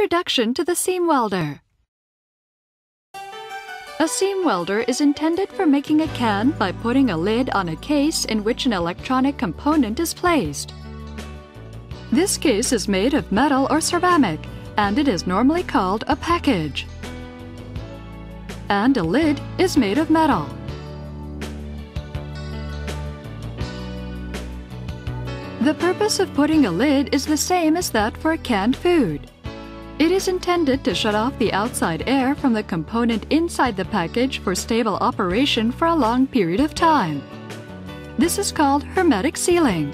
Introduction to the seam welder. A seam welder is intended for making a can by putting a lid on a case in which an electronic component is placed. This case is made of metal or ceramic, and it is normally called a package. And a lid is made of metal. The purpose of putting a lid is the same as that for canned food. It is intended to shut off the outside air from the component inside the package for stable operation for a long period of time. This is called hermetic sealing.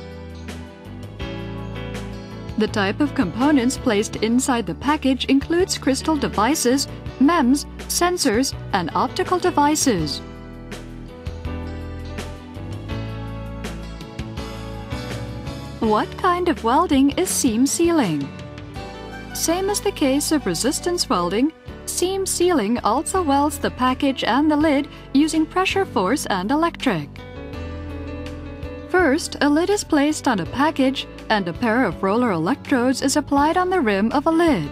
The type of components placed inside the package includes crystal devices, MEMS, sensors, and optical devices. What kind of welding is seam sealing? Same as the case of resistance welding, seam sealing also welds the package and the lid using pressure force and electric. First, a lid is placed on a package and a pair of roller electrodes is applied on the rim of a lid.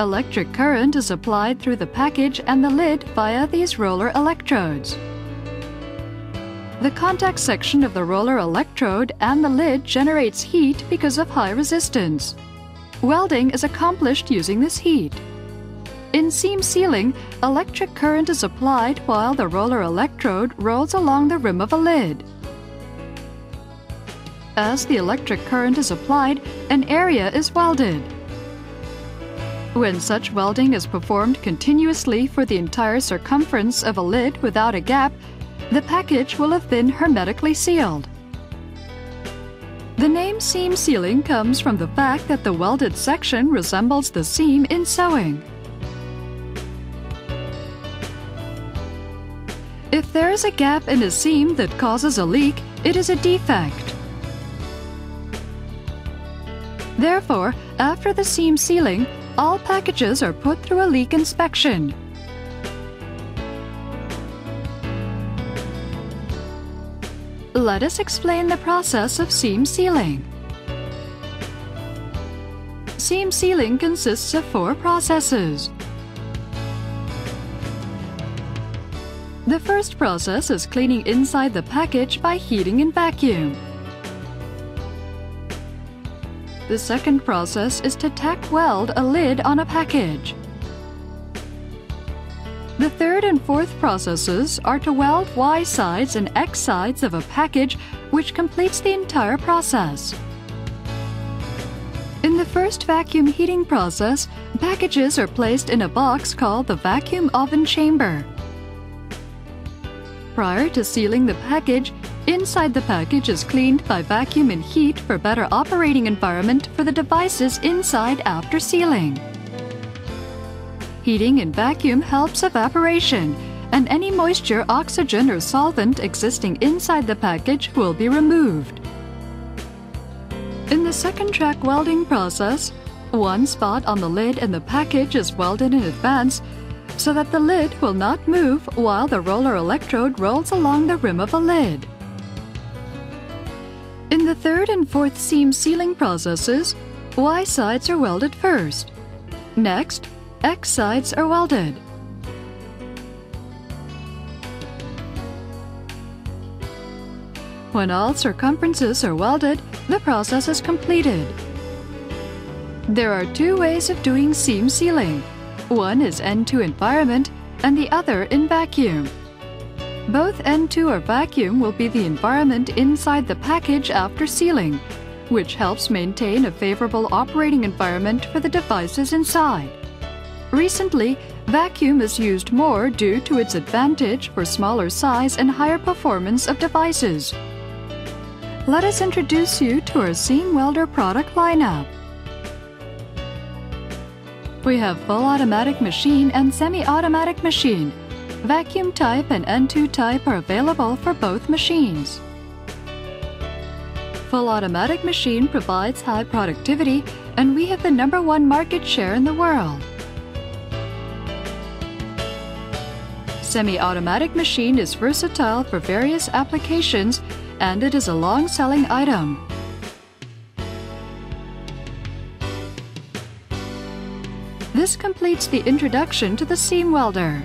Electric current is applied through the package and the lid via these roller electrodes. The contact section of the roller electrode and the lid generates heat because of high resistance. Welding is accomplished using this heat. In seam sealing, electric current is applied while the roller electrode rolls along the rim of a lid. As the electric current is applied, an area is welded. When such welding is performed continuously for the entire circumference of a lid without a gap, the package will have been hermetically sealed. The name seam sealing comes from the fact that the welded section resembles the seam in sewing. If there is a gap in a seam that causes a leak, it is a defect. Therefore, after the seam sealing, all packages are put through a leak inspection. Let us explain the process of seam sealing. Seam sealing consists of 4 processes. The first process is cleaning inside the package by heating in vacuum. The second process is to tack weld a lid on a package. The third and fourth processes are to weld Y sides and X sides of a package, which completes the entire process. In the first vacuum heating process, packages are placed in a box called the vacuum oven chamber. Prior to sealing the package, inside the package is cleaned by vacuum and heat for better operating environment for the devices inside after sealing. Heating in vacuum helps evaporation, and any moisture, oxygen, or solvent existing inside the package will be removed. In the second track welding process, one spot on the lid and the package is welded in advance so that the lid will not move while the roller electrode rolls along the rim of a lid. In the third and fourth seam sealing processes, Y sides are welded first. Next, X sides are welded. When all circumferences are welded, the process is completed. There are 2 ways of doing seam sealing. One is N2 environment and the other in vacuum. Both N2 or vacuum will be the environment inside the package after sealing, which helps maintain a favorable operating environment for the devices inside. Recently, vacuum is used more due to its advantage for smaller size and higher performance of devices. Let us introduce you to our seam welder product lineup. We have full automatic machine and semi-automatic machine. Vacuum type and N2 type are available for both machines. Full automatic machine provides high productivity, and we have the #1 market share in the world. Semi-automatic machine is versatile for various applications, and it is a long-selling item. This completes the introduction to the seam welder.